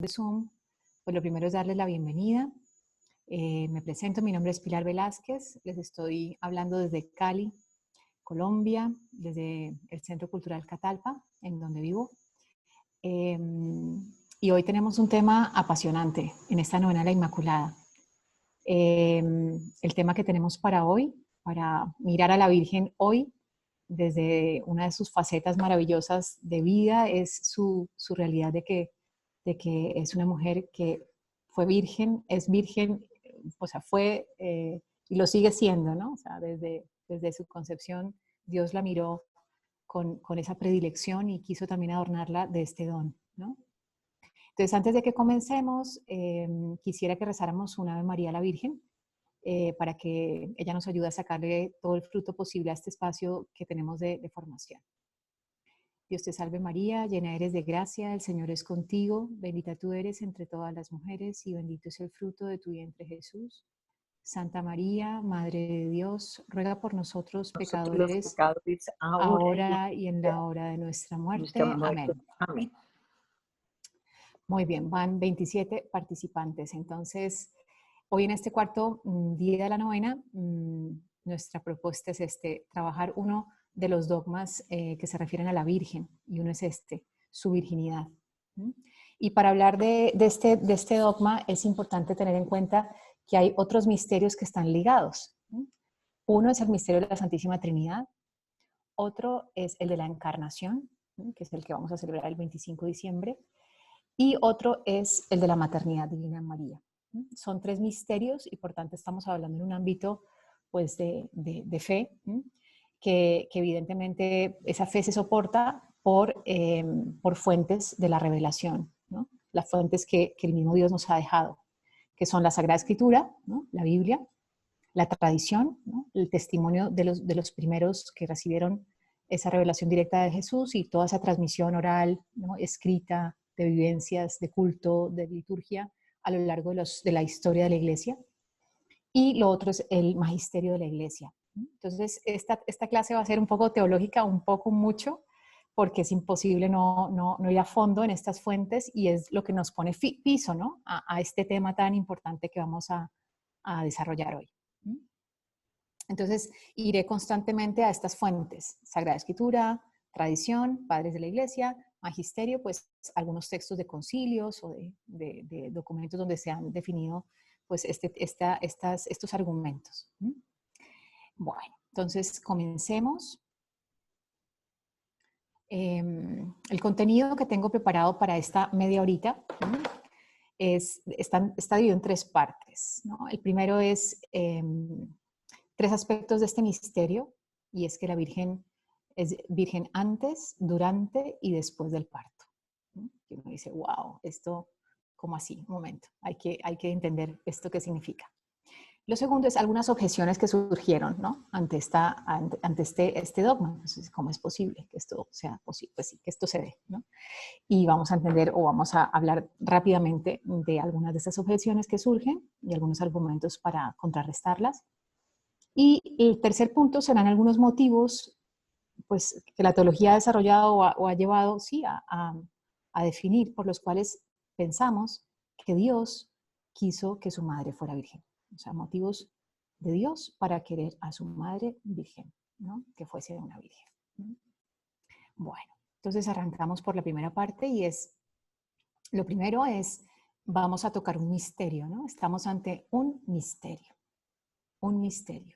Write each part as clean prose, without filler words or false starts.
de Zoom, pues lo primero es darles la bienvenida. Me presento, mi nombre es Pilar Velázquez, les estoy hablando desde Cali, Colombia, desde el Centro Cultural Catalpa, en donde vivo. Y hoy tenemos un tema apasionante en esta novena a la Inmaculada. El tema que tenemos para hoy, para mirar a la Virgen hoy, desde una de sus facetas maravillosas de vida, es su realidad de que es una mujer que fue virgen, es virgen, o sea, fue y lo sigue siendo, ¿no? O sea, desde su concepción, Dios la miró con esa predilección y quiso también adornarla de este don, ¿no? Entonces, antes de que comencemos, quisiera que rezáramos un Ave María a la Virgen, para que ella nos ayude a sacarle todo el fruto posible a este espacio que tenemos de formación. Dios te salve María, llena eres de gracia, el Señor es contigo, bendita tú eres entre todas las mujeres y bendito es el fruto de tu vientre Jesús. Santa María, Madre de Dios, ruega por nosotros Nosotros los pecadores, pecadores, ahora y en ahora y en la hora de nuestra nuestra muerte. muerte. Amén. Amén. Muy bien, van 27 participantes. Entonces, hoy en este cuarto día de la novena, nuestra propuesta es trabajar uno de los dogmas que se refieren a la Virgen, y uno es su virginidad. Y para hablar de este dogma es importante tener en cuenta que hay otros misterios que están ligados. Uno es el misterio de la Santísima Trinidad, otro es el de la Encarnación, que es el que vamos a celebrar el 25 de diciembre, y otro es el de la maternidad divina en María. Son tres misterios y por tanto estamos hablando en un ámbito pues, de fe, que evidentemente esa fe se soporta por fuentes de la revelación, ¿no? Las fuentes que el mismo Dios nos ha dejado, que son la Sagrada Escritura, ¿no? La Biblia, la tradición, ¿no? El testimonio de los primeros que recibieron esa revelación directa de Jesús y toda esa transmisión oral, ¿no? Escrita, de vivencias, de culto, de liturgia a lo largo de la historia de la Iglesia. Y lo otro es el magisterio de la Iglesia. Entonces, esta clase va a ser un poco teológica, un poco mucho, porque es imposible no ir a fondo en estas fuentes y es lo que nos pone piso, ¿no? a este tema tan importante que vamos a desarrollar hoy. Entonces, iré constantemente a estas fuentes: Sagrada Escritura, tradición, padres de la Iglesia, magisterio, pues algunos textos de concilios o de documentos donde se han definido pues estos argumentos. Bueno, entonces comencemos. El contenido que tengo preparado para esta media horita está dividido en tres partes, ¿no? El primero es tres aspectos de este misterio, y es que la Virgen es virgen antes, durante y después del parto. Y uno dice, wow, esto, ¿cómo así? Un momento, hay que entender esto qué significa. Lo segundo es algunas objeciones que surgieron, ¿no? ante este dogma. Entonces, ¿cómo es posible que esto sea posible? Pues sí, que esto se dé, ¿no? Y vamos a entender o vamos a hablar rápidamente de algunas de estas objeciones que surgen y algunos argumentos para contrarrestarlas. Y el tercer punto serán algunos motivos pues, que la teología ha desarrollado o ha llevado sí, a definir, por los cuales pensamos que Dios quiso que su madre fuera virgen. O sea, motivos de Dios para querer a su madre virgen, ¿no? Que fuese una virgen. Bueno, entonces arrancamos por la primera parte y lo primero es, vamos a tocar un misterio, ¿no? Estamos ante un misterio, un misterio.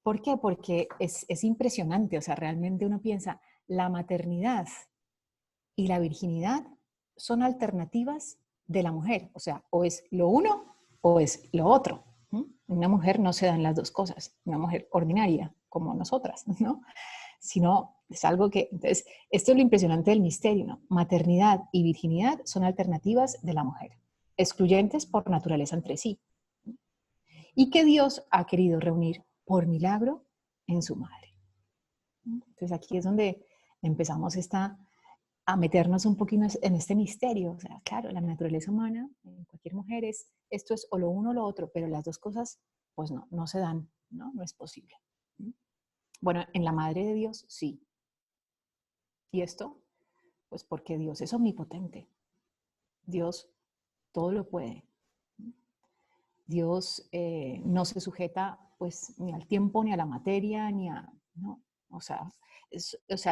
¿Por qué? Porque es impresionante, o sea, realmente uno piensa, la maternidad y la virginidad son alternativas de la mujer, o sea, o es lo uno o es lo otro. Una mujer no se dan las dos cosas, una mujer ordinaria como nosotras, ¿no? Sino es algo que, entonces, esto es lo impresionante del misterio, ¿no? Maternidad y virginidad son alternativas de la mujer, excluyentes por naturaleza entre sí, y que Dios ha querido reunir por milagro en su madre. Entonces aquí es donde empezamos a meternos un poquito en este misterio. O sea, claro, la naturaleza humana en cualquier mujer esto es o lo uno o lo otro, pero las dos cosas pues no se dan, no es posible. Bueno, en la Madre de Dios sí. ¿Y esto? Pues porque Dios es omnipotente. Dios todo lo puede. Dios no se sujeta pues ni al tiempo, ni a la materia, ni a, ¿no? O sea,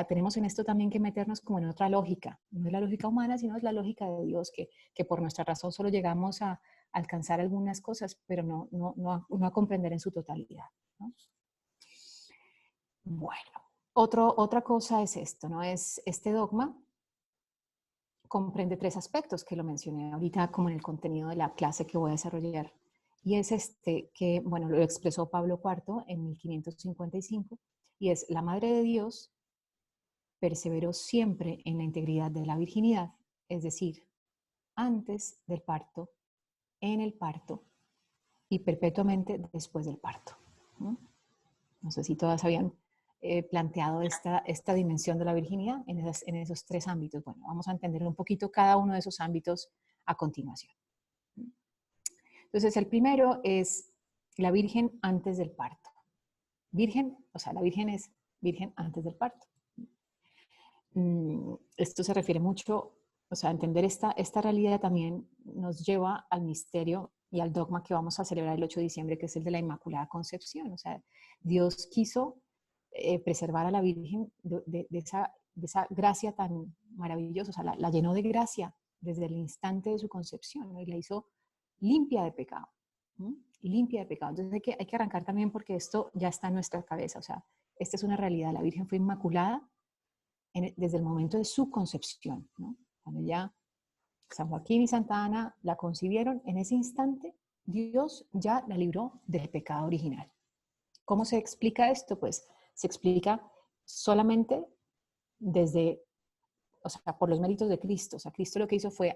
tenemos en esto también que meternos como en otra lógica. No es la lógica humana, sino es la lógica de Dios, que por nuestra razón solo llegamos a alcanzar algunas cosas, pero no a comprender en su totalidad, ¿no? Bueno, otra cosa es esto, ¿no? Es este dogma comprende tres aspectos que lo mencioné ahorita como en el contenido de la clase que voy a desarrollar. Y es este que, bueno, lo expresó Pablo IV en 1555, y es: la Madre de Dios perseveró siempre en la integridad de la virginidad, es decir, antes del parto, en el parto y perpetuamente después del parto. ¿No? No sé si todas habían planteado esta dimensión de la virginidad en esos tres ámbitos. Bueno, vamos a entender un poquito cada uno de esos ámbitos a continuación. Entonces, el primero es la Virgen antes del parto. Virgen, o sea, la Virgen es virgen antes del parto. Esto se refiere mucho, o sea, entender esta realidad también nos lleva al misterio y al dogma que vamos a celebrar el 8 de diciembre, que es el de la Inmaculada Concepción. O sea, Dios quiso preservar a la Virgen de esa gracia tan maravillosa, o sea, la llenó de gracia desde el instante de su concepción, ¿no? Y la hizo limpia de pecado, ¿no? Limpia de pecado. Entonces hay que arrancar también porque esto ya está en nuestra cabeza, o sea, esta es una realidad, la Virgen fue inmaculada desde el momento de su concepción, ¿no? Cuando ya San Joaquín y Santa Ana la concibieron, en ese instante Dios ya la libró del pecado original. ¿Cómo se explica esto? Pues se explica solamente desde, o sea, por los méritos de Cristo. O sea, Cristo lo que hizo fue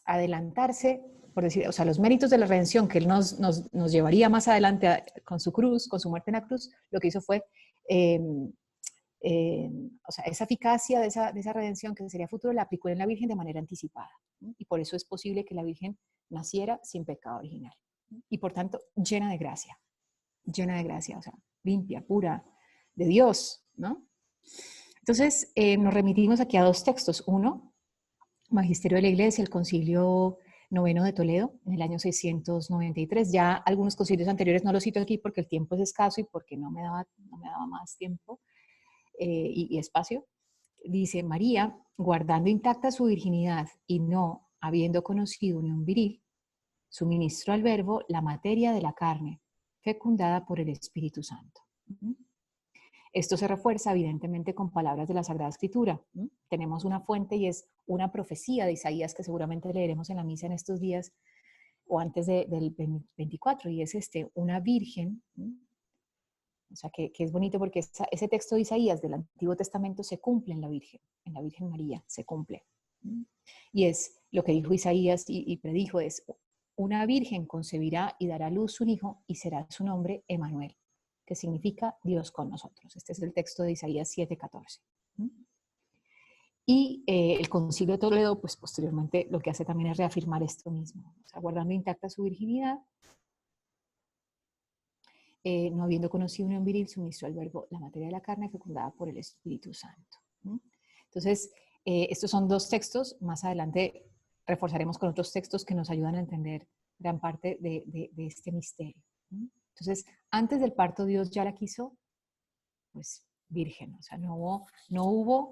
adelantarse, por decir, o sea, los méritos de la redención que Él nos llevaría más adelante con su cruz, con su muerte en la cruz, lo que hizo fue o sea, esa eficacia de esa redención que sería futuro la aplicó en la Virgen de manera anticipada, ¿no? Y por eso es posible que la Virgen naciera sin pecado original, ¿no? Y por tanto llena de gracia, o sea, limpia, pura, de Dios, ¿no? Entonces nos remitimos aquí a dos textos. Uno, Magisterio de la Iglesia, el Concilio Noveno de Toledo, en el año 693. Ya algunos concilios anteriores no los cito aquí porque el tiempo es escaso y porque no me daba más tiempo. Y espacio, dice: María, guardando intacta su virginidad y no habiendo conocido unión viril, suministró al Verbo la materia de la carne, fecundada por el Espíritu Santo. Esto se refuerza evidentemente con palabras de la Sagrada Escritura. Tenemos una fuente y es una profecía de Isaías que seguramente leeremos en la misa en estos días o antes del 24, y es una virgen. O sea, que es bonito porque ese texto de Isaías del Antiguo Testamento se cumple en la Virgen María, se cumple. Y es lo que dijo Isaías y predijo: es: una virgen concebirá y dará a luz un hijo y será su nombre Emanuel, que significa Dios con nosotros. Este es el texto de Isaías 7:14. Y el Concilio de Toledo, pues posteriormente lo que hace también es reafirmar esto mismo, o sea, guardando intacta su virginidad, no habiendo conocido unión viril, suministró al Verbo la materia de la carne fecundada por el Espíritu Santo. Entonces, estos son dos textos. Más adelante reforzaremos con otros textos que nos ayudan a entender gran parte de este misterio. Entonces, antes del parto Dios ya la quiso, pues, virgen. O sea, no hubo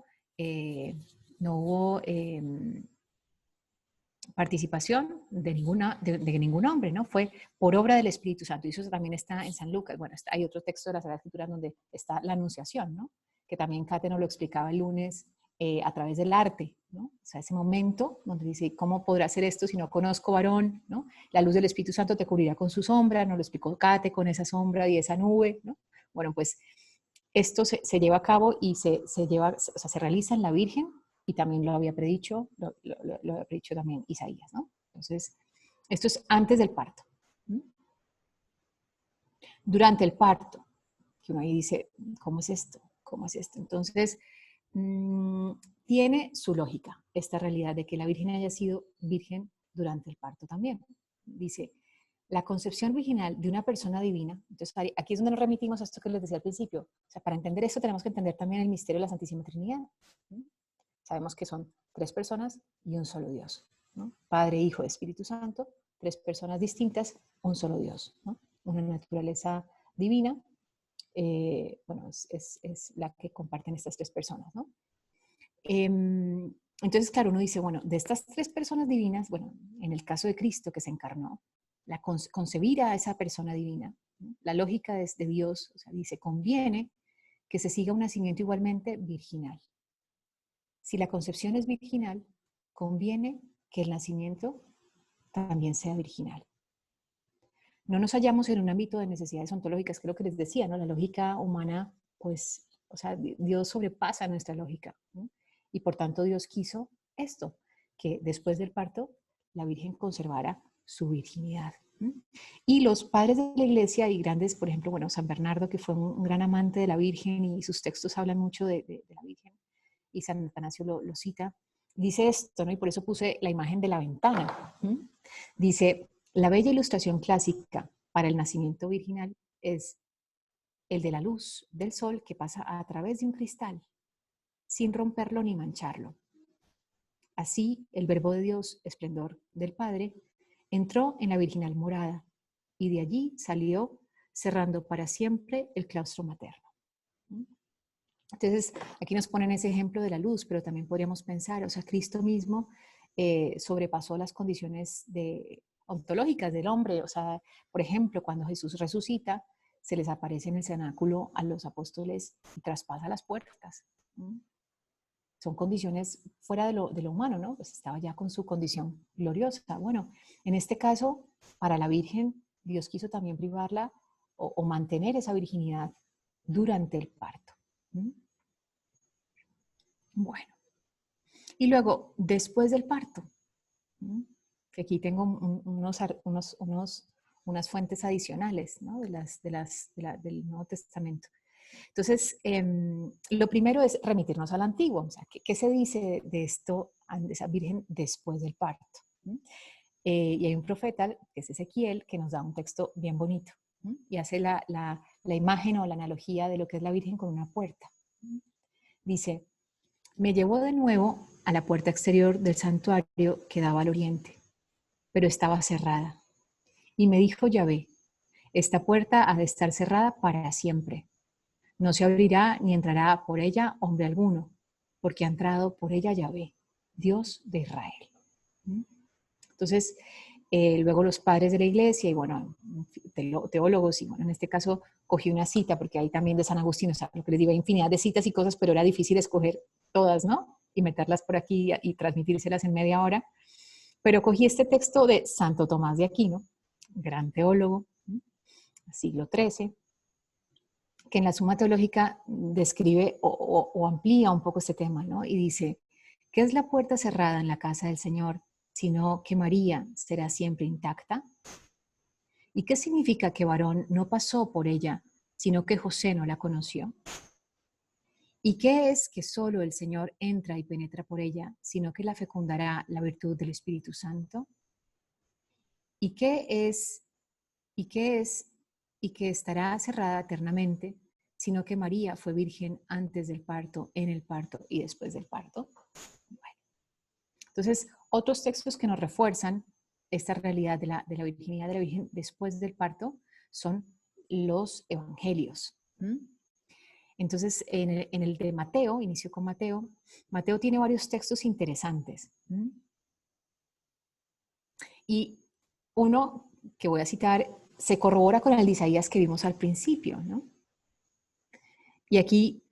participación de ningún hombre, ¿no? Fue por obra del Espíritu Santo. Y eso también está en San Lucas. Bueno, hay otro texto de la Sagrada Escritura donde está la Anunciación, ¿no? Que también Kate nos lo explicaba el lunes a través del arte, ¿no? O sea, ese momento donde dice: ¿cómo podrá hacer esto si no conozco varón? ¿No? La luz del Espíritu Santo te cubrirá con su sombra, nos lo explicó Kate con esa sombra y esa nube, ¿no? Bueno, pues esto se lleva a cabo y se realiza en la Virgen, y también lo había predicho, lo había predicho también Isaías, ¿no? Entonces, esto es antes del parto. Durante el parto, que uno ahí dice: ¿cómo es esto? ¿Cómo es esto? Entonces, tiene su lógica esta realidad de que la Virgen haya sido virgen durante el parto también. Dice: la concepción virginal de una persona divina. Entonces, aquí es donde nos remitimos a esto que les decía al principio. O sea, para entender esto tenemos que entender también el misterio de la Santísima Trinidad. Sabemos que son tres personas y un solo Dios. ¿no? Padre, Hijo, Espíritu Santo, 3 personas distintas, un solo Dios, ¿no? Una naturaleza divina, bueno, es la que comparten estas 3 personas, ¿no? Entonces, claro, uno dice, bueno, de estas 3 personas divinas, bueno, en el caso de Cristo que se encarnó, concebir a esa persona divina, ¿no? La lógica de Dios, o sea, dice, conviene que se siga un nacimiento igualmente virginal. Si la concepción es virginal, conviene que el nacimiento también sea virginal. No nos hallamos en un ámbito de necesidades ontológicas, que es lo que les decía, ¿no? La lógica humana, pues, o sea, Dios sobrepasa nuestra lógica, ¿no? Y por tanto Dios quiso esto, que después del parto la Virgen conservara su virginidad. ¿No? Y los padres de la iglesia y grandes, por ejemplo, bueno, San Bernardo, que fue un gran amante de la Virgen y sus textos hablan mucho de la Virgen, y San Atanasio lo cita, dice esto, ¿no? Y por eso puse la imagen de la ventana. ¿No? Dice, la bella ilustración clásica para el nacimiento virginal es el de la luz del sol que pasa a través de un cristal, sin romperlo ni mancharlo. Así, el Verbo de Dios, esplendor del Padre, entró en la virginal morada y de allí salió cerrando para siempre el claustro materno. Entonces, aquí nos ponen ese ejemplo de la luz, pero también podríamos pensar, o sea, Cristo mismo sobrepasó las condiciones ontológicas del hombre. O sea, por ejemplo, cuando Jesús resucita, se les aparece en el cenáculo a los apóstoles y traspasa las puertas. ¿No? Son condiciones fuera de lo humano, ¿no? Pues estaba ya con su condición gloriosa. Bueno, en este caso, para la Virgen, Dios quiso también privarla o mantener esa virginidad durante el parto. ¿No? Bueno, y luego, después del parto, ¿no? Que aquí tengo unas fuentes adicionales, ¿no? Del Nuevo Testamento. Entonces, lo primero es remitirnos al Antiguo. O sea, ¿qué se dice de esto, de esa Virgen después del parto? ¿No? Y hay un profeta, que es Ezequiel, que nos da un texto bien bonito, ¿no? Y hace la imagen o la analogía de lo que es la Virgen con una puerta, ¿no? Dice, me llevó de nuevo a la puerta exterior del santuario que daba al oriente, pero estaba cerrada. Y me dijo Yahvé, esta puerta ha de estar cerrada para siempre. No se abrirá ni entrará por ella hombre alguno, porque ha entrado por ella Yahvé, Dios de Israel. Entonces, luego los padres de la iglesia y bueno, teólogos, y bueno, en este caso cogí una cita, porque hay también de San Agustín, o sea, lo que les digo, hay infinidad de citas y cosas, pero era difícil escoger todas, ¿no? Y meterlas por aquí y transmitírselas en media hora. Pero cogí este texto de Santo Tomás de Aquino, gran teólogo, siglo XIII, que en la Suma Teológica describe o amplía un poco este tema, ¿no? Y dice, ¿qué es la puerta cerrada en la casa del Señor, sino que María será siempre intacta? ¿Y qué significa que varón no pasó por ella, sino que José no la conoció? ¿Y qué es que solo el Señor entra y penetra por ella, sino que la fecundará la virtud del Espíritu Santo? ¿Y qué es, y qué es, y que estará cerrada eternamente, sino que María fue virgen antes del parto, en el parto y después del parto? Bueno, entonces, otros textos que nos refuerzan esta realidad de la virginidad de la Virgen después del parto son los evangelios. Entonces, en el de Mateo, inicio con Mateo, Mateo tiene varios textos interesantes. Y uno que voy a citar se corrobora con el de Isaías que vimos al principio, ¿no? Y aquí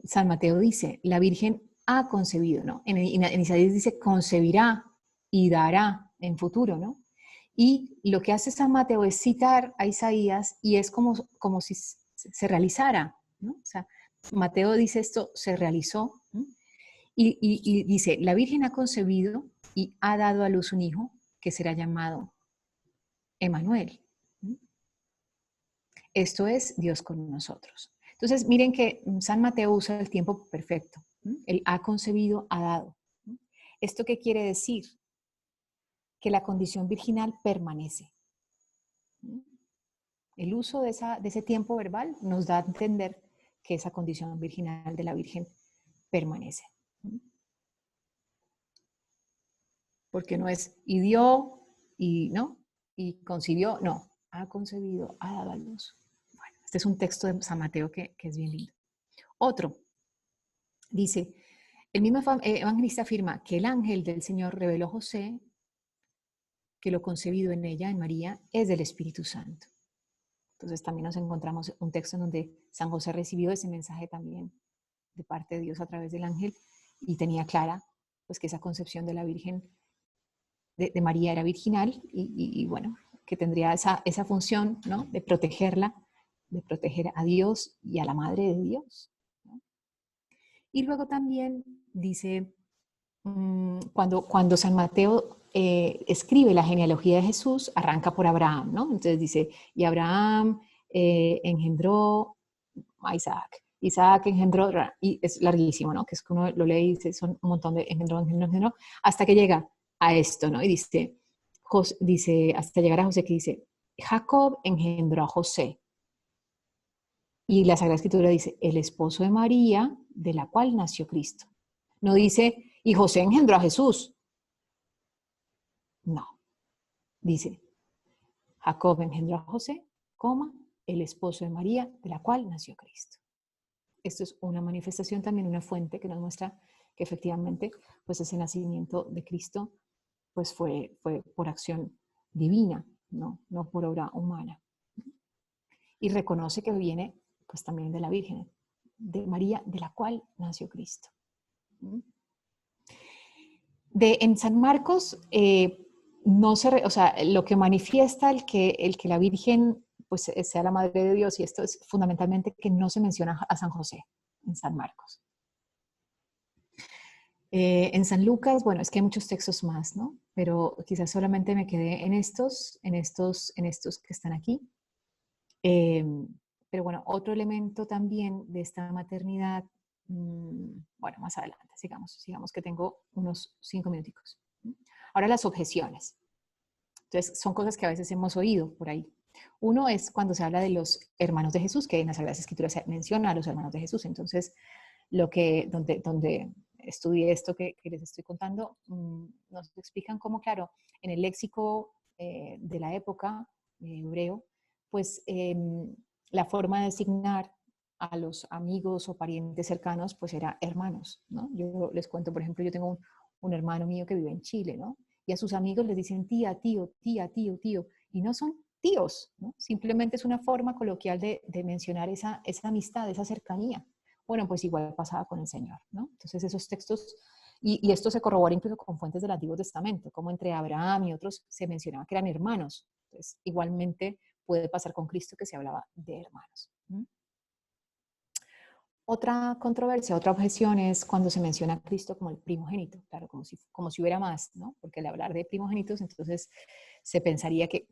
San Mateo dice, la Virgen ha concebido, ¿no? En Isaías dice, concebirá y dará en futuro, ¿no? Y lo que hace San Mateo es citar a Isaías y es como si se realizara, ¿no? O sea, Mateo dice esto, se realizó, ¿no? Y dice, la Virgen ha concebido y ha dado a luz un hijo que será llamado Emmanuel. Esto es Dios con nosotros. Entonces, miren que San Mateo usa el tiempo perfecto. Él ha concebido, ha dado. ¿Esto qué quiere decir? Que la condición virginal permanece. El uso de ese tiempo verbal nos da a entender que esa condición virginal de la Virgen permanece. porque no es y dio y no, y concibió, no, ha concebido, ha dado a luz. Bueno, este es un texto de San Mateo que es bien lindo. Otro, dice, el mismo evangelista afirma que el ángel del Señor reveló a José que lo concebido en ella, en María, es del Espíritu Santo. Entonces también nos encontramos un texto en donde San José recibió ese mensaje también de parte de Dios a través del ángel y tenía clara pues que esa concepción de la Virgen, de María era virginal y bueno, que tendría esa función, ¿no? De protegerla, de proteger a Dios y a la Madre de Dios, ¿no? Y luego también dice, cuando San Mateo escribe la genealogía de Jesús, arranca por Abraham, ¿no? Entonces dice, y Abraham engendró a Isaac. Isaac engendró, y es larguísimo, ¿no? Que es que uno lo lee y dice, son un montón de engendró, hasta que llega a esto, ¿no? Y dice, hasta llegar a José, que dice, Jacob engendró a José. Y la Sagrada Escritura dice, el esposo de María, de la cual nació Cristo. No dice, y José engendró a Jesús. No. Dice, Jacob engendró a José, el esposo de María, de la cual nació Cristo. Esto es una manifestación, también una fuente que nos muestra que efectivamente pues ese nacimiento de Cristo pues fue por acción divina, no por obra humana. Y reconoce que viene pues también de la Virgen, de María, de la cual nació Cristo. En San Marcos, lo que manifiesta el que la Virgen pues sea la Madre de Dios, y esto es fundamentalmente que no se menciona a San José en San Marcos. En San Lucas, bueno, es que hay muchos textos más, ¿no? Pero quizás solamente me quedé en estos que están aquí. Pero bueno, otro elemento también de esta maternidad, bueno, más adelante, sigamos que tengo unos 5 minuticos. Ahora las objeciones. Entonces, son cosas que a veces hemos oído por ahí. Uno es cuando se habla de los hermanos de Jesús, que en las Sagradas Escrituras se menciona a los hermanos de Jesús. Entonces, donde estudié esto que les estoy contando, nos explican cómo, claro, en el léxico de la época hebreo, pues la forma de designar a los amigos o parientes cercanos, pues era hermanos, ¿no? Yo les cuento, por ejemplo, yo tengo un hermano mío que vive en Chile, ¿no? Y a sus amigos les dicen tía, tío, tía, tío, tío, y no son tíos, ¿no? Simplemente es una forma coloquial de mencionar esa amistad, esa cercanía. Bueno, pues igual pasaba con el Señor, ¿no? Entonces esos textos, y esto se corrobora incluso con fuentes del Antiguo Testamento, como entre Abraham y otros se mencionaba que eran hermanos. Entonces, igualmente puede pasar con Cristo que se hablaba de hermanos. Otra controversia, otra objeción es cuando se menciona a Cristo como el primogénito, claro, como si hubiera más, ¿no? Porque al hablar de primogénitos, entonces se pensaría que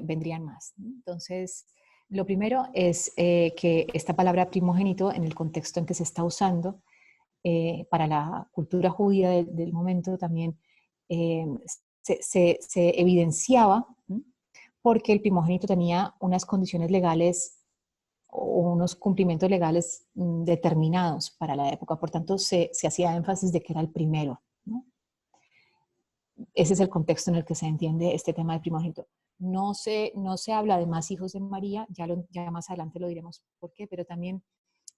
vendrían más, ¿no? Entonces, lo primero es que esta palabra primogénito, en el contexto en que se está usando, para la cultura judía del momento también se evidenciaba, ¿no? Porque el primogénito tenía unas condiciones legales o unos cumplimientos legales determinados para la época. Por tanto, se hacía énfasis de que era el primero, ¿no? Ese es el contexto en el que se entiende este tema del primogénito. No se habla de más hijos de María, ya más adelante lo diremos por qué, pero también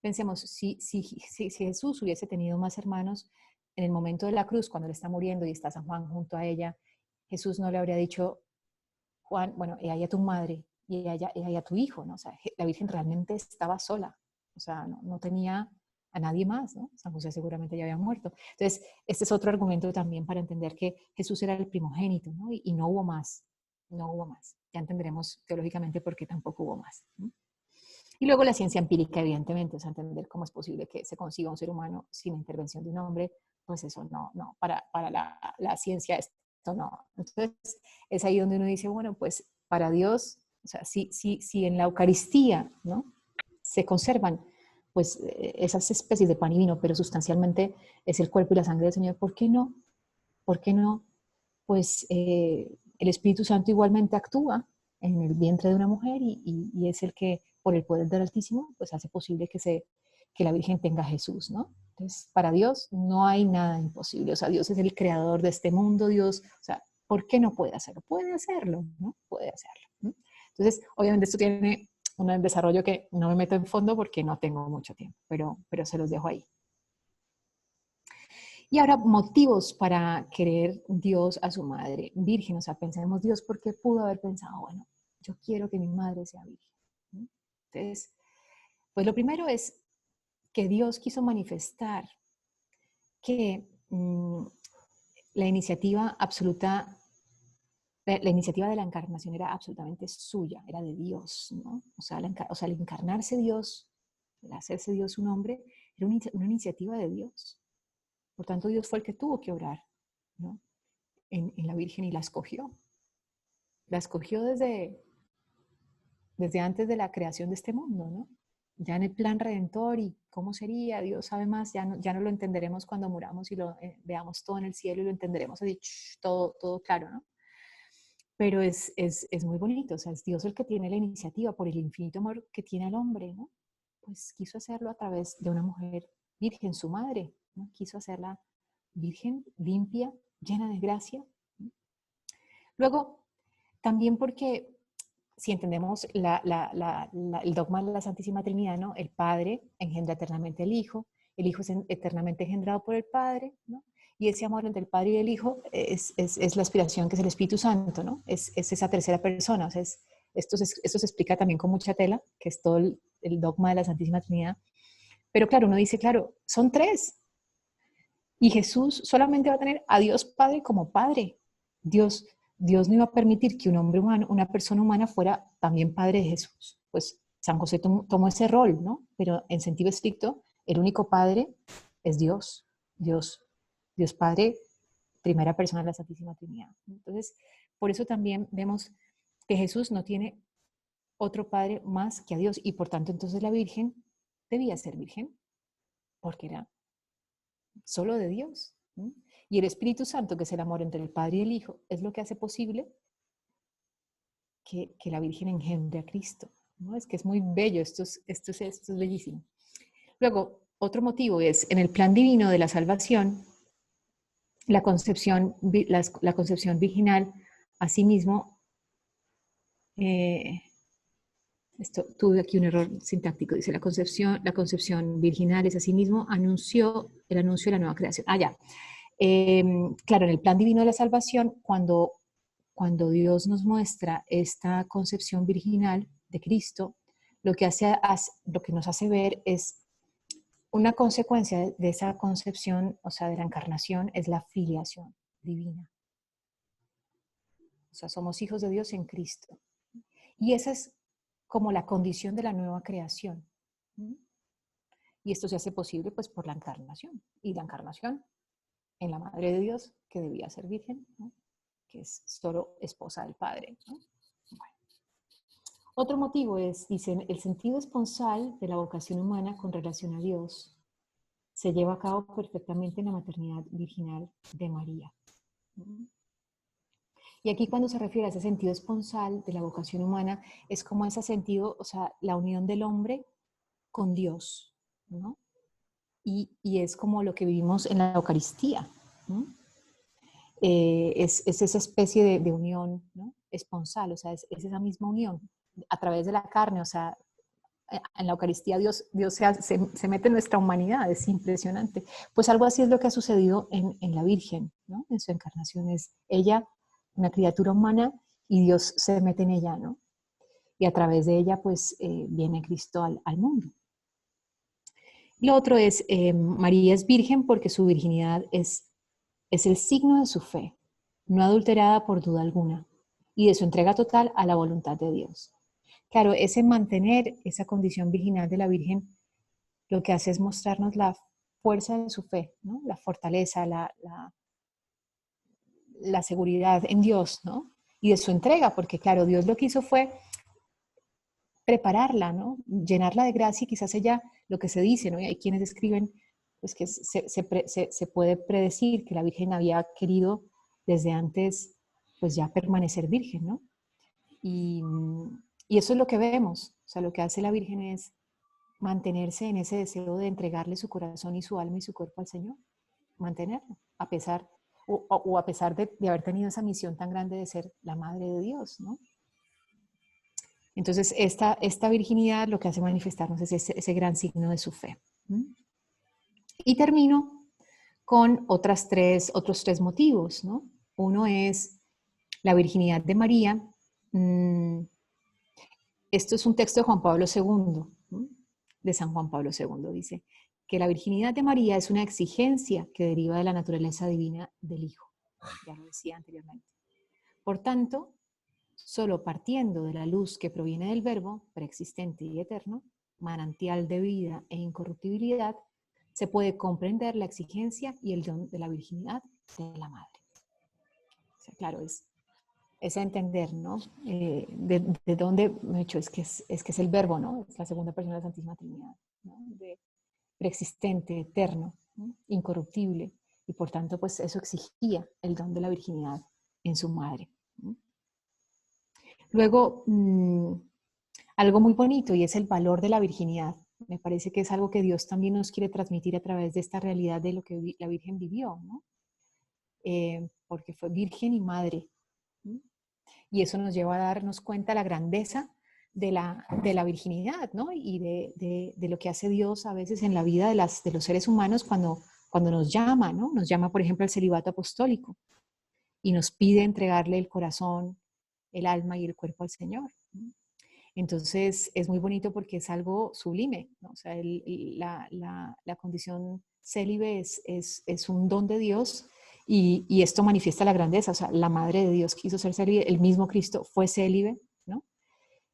pensemos, si Jesús hubiese tenido más hermanos, en el momento de la cruz, cuando él está muriendo y está San Juan junto a ella, Jesús no le habría dicho, Juan, bueno, ella tu madre y ella tu hijo, ¿no? O sea, la Virgen realmente estaba sola, o sea, no tenía a nadie más, ¿no? San José seguramente ya había muerto. Entonces, este es otro argumento también para entender que Jesús era el primogénito, ¿no? Y no hubo más, no hubo más. Ya entenderemos teológicamente por qué tampoco hubo más, ¿no? Y luego la ciencia empírica, evidentemente, o sea, entender cómo es posible que se consiga un ser humano sin intervención de un hombre, pues eso no, para la ciencia esto no. Entonces, es ahí donde uno dice, bueno, pues para Dios, o sea, si en la Eucaristía, ¿no? Se conservan, pues, esas especies de pan y vino, pero sustancialmente es el cuerpo y la sangre del Señor, ¿por qué no? ¿Por qué no? Pues el Espíritu Santo igualmente actúa en el vientre de una mujer y es el que, por el poder del Altísimo, pues hace posible que la Virgen tenga a Jesús, ¿no? Entonces, para Dios no hay nada imposible. O sea, Dios es el creador de este mundo, Dios, o sea, ¿por qué no puede hacerlo? Puede hacerlo, ¿no? Puede hacerlo. ¿No? Entonces, obviamente esto tiene un desarrollo que no me meto en fondo porque no tengo mucho tiempo, pero se los dejo ahí. Y ahora, motivos para querer Dios a su madre virgen. O sea, pensemos, Dios, ¿por qué pudo haber pensado? Bueno, yo quiero que mi madre sea virgen. ¿No? Entonces, pues lo primero es que Dios quiso manifestar que la iniciativa absoluta, la iniciativa de la encarnación era absolutamente suya, era de Dios, ¿no? O sea, el encarnarse Dios, el hacerse Dios un hombre, era una iniciativa de Dios. Por tanto, Dios fue el que tuvo que obrar, ¿no? en la Virgen y la escogió. La escogió desde antes de la creación de este mundo, ¿no? Ya en el plan redentor y cómo sería, Dios sabe más, ya no lo entenderemos cuando muramos y lo veamos todo en el cielo y lo entenderemos así, todo claro, ¿no? Pero es muy bonito, o sea, es Dios el que tiene la iniciativa por el infinito amor que tiene al hombre, ¿no? Pues quiso hacerlo a través de una mujer virgen, su madre, ¿no? Quiso hacerla virgen, limpia, llena de gracia. ¿No? Luego, también porque si entendemos el dogma de la Santísima Trinidad, ¿no? El Padre engendra eternamente al Hijo, el Hijo es eternamente engendrado por el Padre, ¿no? Y ese amor entre el Padre y el Hijo es la aspiración que es el Espíritu Santo, ¿no? Es esa tercera persona. O sea, esto se explica también con mucha tela, que es todo el dogma de la Santísima Trinidad. Pero claro, uno dice, claro, son tres. Y Jesús solamente va a tener a Dios Padre como Padre. Dios no iba a permitir que un hombre humano, una persona humana, fuera también Padre de Jesús. Pues San José tomó ese rol, ¿no? Pero en sentido estricto, el único Padre es Dios. Dios Padre, primera persona de la Santísima Trinidad. Entonces, por eso también vemos que Jesús no tiene otro Padre más que a Dios. Y por tanto, entonces la Virgen debía ser virgen, porque era solo de Dios. ¿No? Y el Espíritu Santo, que es el amor entre el Padre y el Hijo, es lo que hace posible que la Virgen engendre a Cristo. ¿No? Es que es muy bello, esto es bellísimo. Luego, otro motivo es, en el plan divino de la salvación, la concepción virginal, asimismo, tuve aquí un error sintáctico, dice la concepción virginal es asimismo el anuncio de la nueva creación. Ya. Claro, en el plan divino de la salvación, cuando Dios nos muestra esta concepción virginal de Cristo, lo que nos hace ver es una consecuencia de esa concepción, o sea, de la encarnación, es la filiación divina. O sea, somos hijos de Dios en Cristo. Y esa es como la condición de la nueva creación. Y esto se hace posible pues por la encarnación. Y la encarnación en la Madre de Dios, que debía ser virgen, ¿no? Que es solo esposa del Padre. ¿No? Bueno. Otro motivo es, dicen, el sentido esponsal de la vocación humana con relación a Dios se lleva a cabo perfectamente en la maternidad virginal de María. Y aquí cuando se refiere a ese sentido esponsal de la vocación humana, es como ese sentido, o sea, la unión del hombre con Dios, ¿no? Y es como lo que vivimos en la Eucaristía, ¿no? Es esa especie de unión, ¿no? Esponsal, o sea, es esa misma unión a través de la carne, o sea, en la Eucaristía Dios se mete en nuestra humanidad, es impresionante. Pues algo así es lo que ha sucedido en la Virgen, ¿no? En su encarnación es ella, una criatura humana, y Dios se mete en ella, ¿no? Y a través de ella, pues, viene Cristo al mundo. Lo otro es, María es virgen porque su virginidad es el signo de su fe, no adulterada por duda alguna, y de su entrega total a la voluntad de Dios. Claro, ese mantener esa condición virginal de la Virgen, lo que hace es mostrarnos la fuerza de su fe, ¿no? La fortaleza, la seguridad en Dios, ¿no? Y de su entrega, porque claro, Dios lo que hizo fue prepararla, ¿no? Llenarla de gracia y quizás ella, lo que se dice, ¿no? Y hay quienes escriben, pues que se puede predecir que la Virgen había querido desde antes, pues ya permanecer virgen, ¿no? Y eso es lo que vemos, o sea, lo que hace la Virgen es mantenerse en ese deseo de entregarle su corazón y su alma y su cuerpo al Señor, mantenerlo, a pesar, o a pesar de haber tenido esa misión tan grande de ser la madre de Dios, ¿no? Entonces, esta virginidad lo que hace manifestarnos es ese gran signo de su fe. ¿Mm? Y termino con otros tres motivos, ¿no? Uno es la virginidad de María. Esto es un texto de Juan Pablo II, ¿no? De San Juan Pablo II. Dice que la virginidad de María es una exigencia que deriva de la naturaleza divina del Hijo. Ya lo decía anteriormente. Por tanto, solo partiendo de la luz que proviene del Verbo, preexistente y eterno, manantial de vida e incorruptibilidad, se puede comprender la exigencia y el don de la virginidad de la Madre. O sea, claro, es entender, ¿no? De dónde, de hecho, es que es el Verbo, ¿no? Es la segunda persona de la Santísima Trinidad, ¿no? De preexistente, eterno, ¿no? Incorruptible, y por tanto, pues eso exigía el don de la virginidad en su madre, ¿no? Luego, algo muy bonito, y es el valor de la virginidad. Me parece que es algo que Dios también nos quiere transmitir a través de esta realidad de lo que la Virgen vivió, ¿no? Porque fue virgen y madre, ¿no? Y eso nos lleva a darnos cuenta de la grandeza de la virginidad, ¿no? Y de lo que hace Dios a veces en la vida de los seres humanos cuando nos llama, ¿no? Nos llama, por ejemplo, al celibato apostólico y nos pide entregarle el corazón, el alma y el cuerpo al Señor, ¿no? Entonces es muy bonito porque es algo sublime, ¿no? O sea, la condición célibe es un don de Dios y esto manifiesta la grandeza. O sea, la Madre de Dios quiso ser célibe, el mismo Cristo fue célibe, ¿no?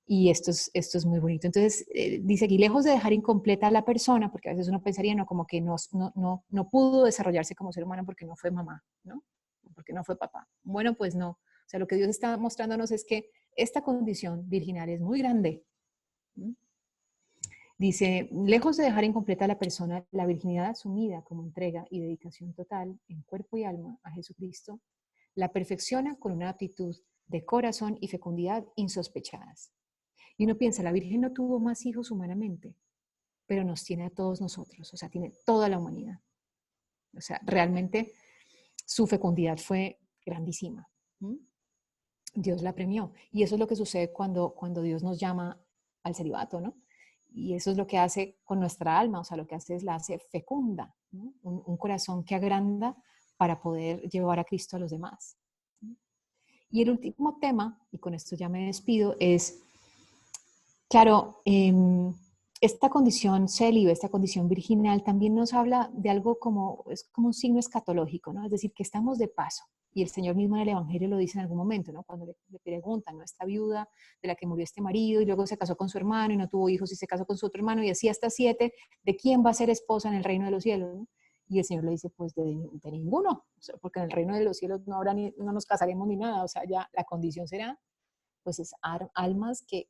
Y esto es muy bonito. Entonces, dice aquí, lejos de dejar incompleta a la persona, porque a veces uno pensaría, no, como que no pudo desarrollarse como ser humano porque no fue mamá, ¿no? Porque no fue papá. Bueno, pues no. O sea, lo que Dios está mostrándonos es que esta condición virginal es muy grande. ¿Mm? Dice, lejos de dejar incompleta a la persona, la virginidad asumida como entrega y dedicación total en cuerpo y alma a Jesucristo, la perfecciona con una actitud de corazón y fecundidad insospechadas. Y uno piensa, la Virgen no tuvo más hijos humanamente, pero nos tiene a todos nosotros, o sea, tiene toda la humanidad. O sea, realmente su fecundidad fue grandísima. ¿Mm? Dios la premió. Y eso es lo que sucede cuando Dios nos llama al celibato, ¿no? Y eso es lo que hace con nuestra alma, o sea, lo que hace es la hace fecunda, ¿no? Un corazón que agranda para poder llevar a Cristo a los demás. Y el último tema, y con esto ya me despido, es, claro, esta condición célibe, esta condición virginal, también nos habla de algo es como un signo escatológico, ¿no? Es decir, que estamos de paso. Y el Señor mismo en el Evangelio lo dice en algún momento, ¿no? Cuando le preguntan, ¿no? Esta viuda de la que murió este marido y luego se casó con su hermano y no tuvo hijos y se casó con su otro hermano y así hasta 7, ¿de quién va a ser esposa en el reino de los cielos? ¿No? Y el Señor le dice, pues de ninguno, o sea, porque en el reino de los cielos no nos casaremos ni nada, o sea, ya la condición será, pues es almas que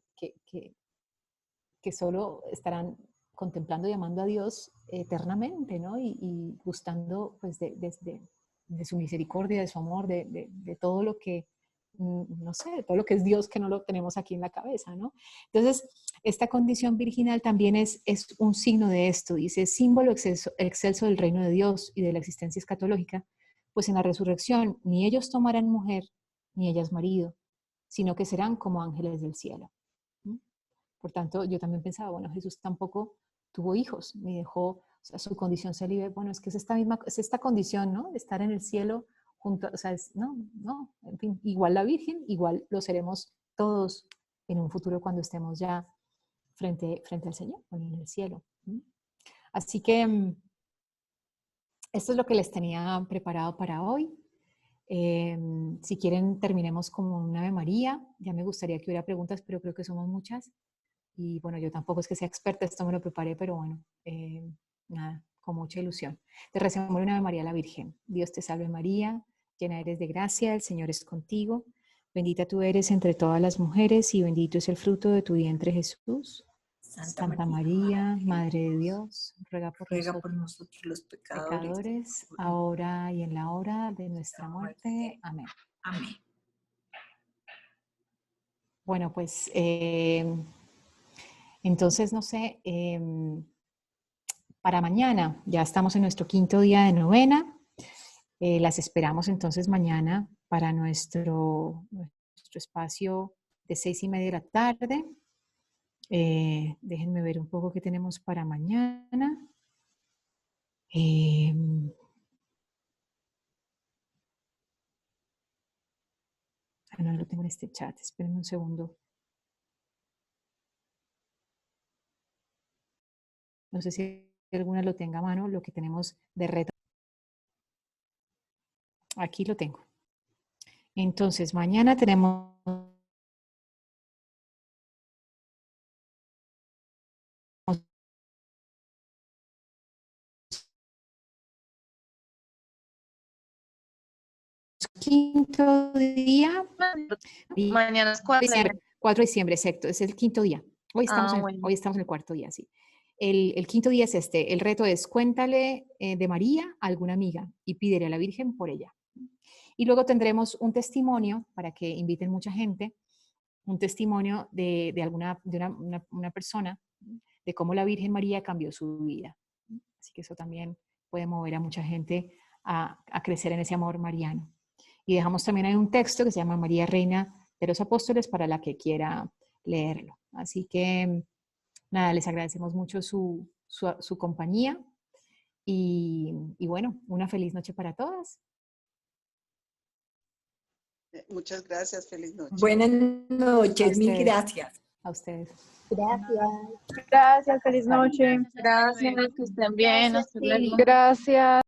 solo estarán contemplando y amando a Dios eternamente, ¿no? Y gustando pues de su misericordia, de su amor, de todo lo que, no sé, de todo lo que es Dios que no lo tenemos aquí en la cabeza, ¿no? Entonces, esta condición virginal también es un signo de esto, dice, símbolo excelso del reino de Dios y de la existencia escatológica, pues en la resurrección ni ellos tomarán mujer, ni ellas marido, sino que serán como ángeles del cielo. ¿Mm? Por tanto, yo también pensaba, bueno, Jesús tampoco tuvo hijos, ni dejó, o sea, su condición célibe, bueno, es que es esta condición, ¿no? De estar en el cielo junto, o sea, no, en fin, igual la Virgen, igual lo seremos todos en un futuro cuando estemos ya frente al Señor, en el cielo. Así que esto es lo que les tenía preparado para hoy. Si quieren, terminemos con una Ave María. Ya me gustaría que hubiera preguntas, pero creo que somos muchas. Y bueno, yo tampoco es que sea experta, esto me lo preparé, pero bueno, nada, con mucha ilusión. Te recemos una Ave María a la Virgen. Dios te salve María, llena eres de gracia, el Señor es contigo. Bendita tú eres entre todas las mujeres y bendito es el fruto de tu vientre Jesús. Santa María, Madre de Dios, ruega por nosotros los pecadores, ahora y en la hora de nuestra muerte. Amén. Amén. Bueno, pues Entonces, no sé, para mañana, ya estamos en nuestro 5.º día de novena. Las esperamos entonces mañana para nuestro espacio de 6:30 de la tarde. Déjenme ver un poco qué tenemos para mañana. No lo tengo en este chat, espérenme un segundo. No sé si alguna lo tenga a mano, lo que tenemos de reto. Aquí lo tengo. Entonces, mañana tenemos quinto día. Mañana es 4 de diciembre. 4 de diciembre, exacto, es el 5.º día. Hoy estamos, Bueno. hoy estamos en el 4.º día, sí. El 5.º día es este. El reto es cuéntale de María a alguna amiga y pídele a la Virgen por ella. Y luego tendremos un testimonio para que inviten mucha gente, un testimonio de una persona, de cómo la Virgen María cambió su vida. Así que eso también puede mover a mucha gente a crecer en ese amor mariano. Y dejamos también ahí un texto que se llama María Reina de los Apóstoles para la que quiera leerlo. Así que, nada, les agradecemos mucho su compañía y bueno, una feliz noche para todas. Muchas gracias, feliz noche. Buenas noches, mil gracias. A ustedes. Gracias. Gracias, feliz noche. Gracias, que estén bien. Hasta luego. Gracias.